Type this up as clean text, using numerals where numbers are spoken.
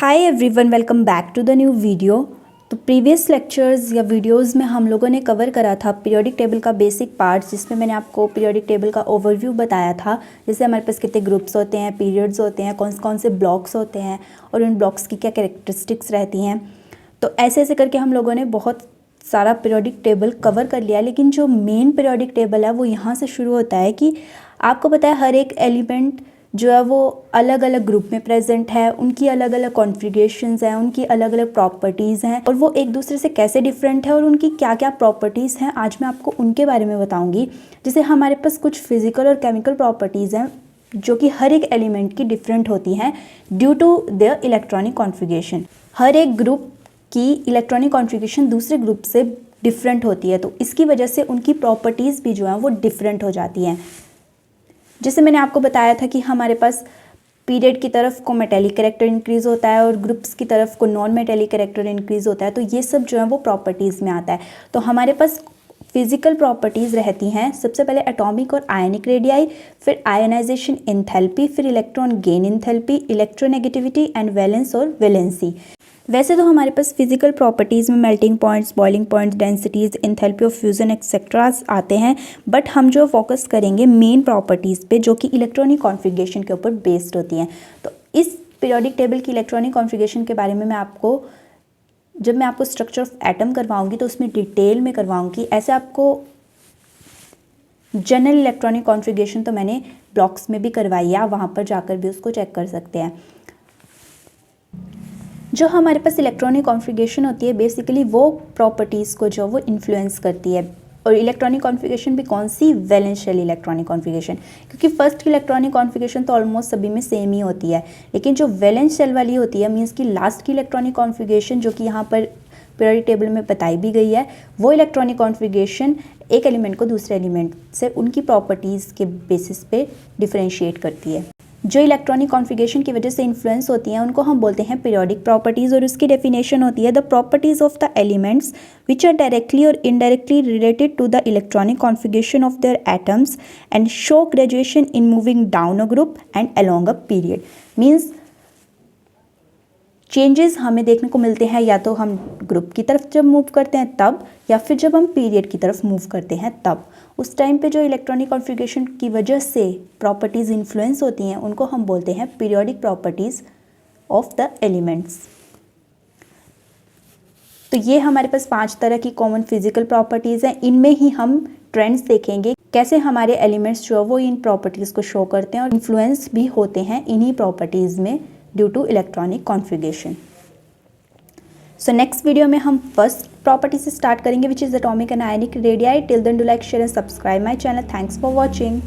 Hi everyone, welcome back to the new video. तो previous lectures या videos में हम लोगों ने कवर करा था पीरियोडिक टेबल का बेसिक पार्ट, जिसमें मैंने आपको पीरियोडिक टेबल का ओवरव्यू बताया था। जैसे हमारे पास कितने ग्रुप्स होते हैं, पीरियड्स होते हैं, कौन कौन से ब्लॉक्स होते हैं और उन ब्लॉक्स की क्या कैरेक्टरिस्टिक्स रहती हैं। तो ऐसे ऐसे करके हम लोगों ने बहुत सारा पीरियोडिक टेबल कवर कर लिया। लेकिन जो मेन पीरियोडिक टेबल है वो यहाँ से शुरू होता है कि आपको पता है हर एक एलिमेंट जो है वो अलग अलग ग्रुप में प्रेजेंट है, उनकी अलग अलग कॉन्फ़िगरेशंस हैं, उनकी अलग अलग प्रॉपर्टीज़ हैं और वो एक दूसरे से कैसे डिफरेंट है और उनकी क्या क्या प्रॉपर्टीज़ हैं, आज मैं आपको उनके बारे में बताऊंगी। जैसे हमारे पास कुछ फिजिकल और केमिकल प्रॉपर्टीज़ हैं जो कि हर एक एलिमेंट की डिफरेंट होती हैं due to their electronic configuration. हर एक ग्रुप की इलेक्ट्रॉनिक कॉन्फ़िगरेशन दूसरे ग्रुप से डिफरेंट होती है, तो इसकी वजह से उनकी प्रॉपर्टीज़ भी जो हैं वो डिफरेंट हो जाती हैं। जैसे मैंने आपको बताया था कि हमारे पास पीरियड की तरफ को मेटेलिक कैरेक्टर इंक्रीज़ होता है और ग्रुप्स की तरफ को नॉन मेटेलिक कैरेक्टर इंक्रीज़ होता है, तो ये सब जो है वो प्रॉपर्टीज़ में आता है। तो हमारे पास फिजिकल प्रॉपर्टीज़ रहती हैं, सबसे पहले एटॉमिक और आयनिक रेडियाई, फिर आयनाइजेशन एंथैल्पी, फिर electron gain enthalpy, electronegativity and valence और वैलेंसी। वैसे तो हमारे पास फिजिकल प्रॉपर्टीज़ में melting points, boiling points, densities, enthalpy of fusion etceteras आते हैं, बट हम जो फोकस करेंगे मेन प्रॉपर्टीज़ पे जो कि इलेक्ट्रॉनिक कॉन्फ़िगरेशन के ऊपर बेस्ड होती हैं। तो इस पीरियोडिक टेबल की इलेक्ट्रॉनिक कॉन्फ़िगरेशन के बारे में जब मैं आपको स्ट्रक्चर ऑफ एटम करवाऊँगी तो उसमें डिटेल में करवाऊँगी। ऐसे आपको जनरल इलेक्ट्रॉनिक कॉन्फ़िगरेशन तो मैंने ब्लॉक्स में भी करवाई है, आप वहाँ पर जाकर भी उसको चेक कर सकते हैं। जो हमारे पास इलेक्ट्रॉनिक कॉन्फ़िगरेशन होती है बेसिकली वो प्रॉपर्टीज़ को जो वो इन्फ्लुएंस करती है। और इलेक्ट्रॉनिक कॉन्फ़िगरेशन भी कौन सी? वैलेंस शेल इलेक्ट्रॉनिक कॉन्फ़िगरेशन, क्योंकि फर्स्ट की इलेक्ट्रॉनिक कॉन्फ़िगरेशन तो ऑलमोस्ट सभी में सेम ही होती है, लेकिन जो वैलेंस शेल वाली होती है मीन्स की लास्ट की इलेक्ट्रॉनिक कॉन्फ़िगरेशन जो कि यहाँ पर पीरियोडिक टेबल में बताई भी गई है, वो इलेक्ट्रॉनिक कॉन्फ़िगरेशन एक एलिमेंट को दूसरे एलिमेंट से उनकी प्रॉपर्टीज़ के बेसिस पे डिफरेंशिएट करती है। जो इलेक्ट्रॉनिक कॉन्फ़िगरेशन की वजह से इन्फ्लुएंस होती हैं उनको हम बोलते हैं पीरियोडिक प्रॉपर्टीज़, और उसकी डेफिनेशन होती है the properties of the elements which are directly और indirectly related to the electronic configuration of their atoms and show graduation in moving down a group and along a period. Means changes हमें देखने को मिलते हैं या तो हम group की तरफ जब मूव करते हैं तब, या फिर जब हम पीरियड की तरफ मूव करते हैं तब। उस टाइम पे जो इलेक्ट्रॉनिक कॉन्फ़िगरेशन की वजह से प्रॉपर्टीज़ इन्फ्लुएंस होती हैं उनको हम बोलते हैं periodic properties of the elements. तो ये हमारे पास 5 तरह की कॉमन फिजिकल प्रॉपर्टीज़ हैं। इनमें ही हम ट्रेंड्स देखेंगे कैसे हमारे एलिमेंट्स जो है वो इन प्रॉपर्टीज़ को शो करते हैं और इन्फ्लुएंस भी होते हैं इन्हीं प्रॉपर्टीज़ में due to electronic configuration. So next video में हम फर्स्ट प्रॉपर्टी से स्टार्ट करेंगे which is atomic and ionic radii. Till then do like, share and subscribe my channel. Thanks for watching.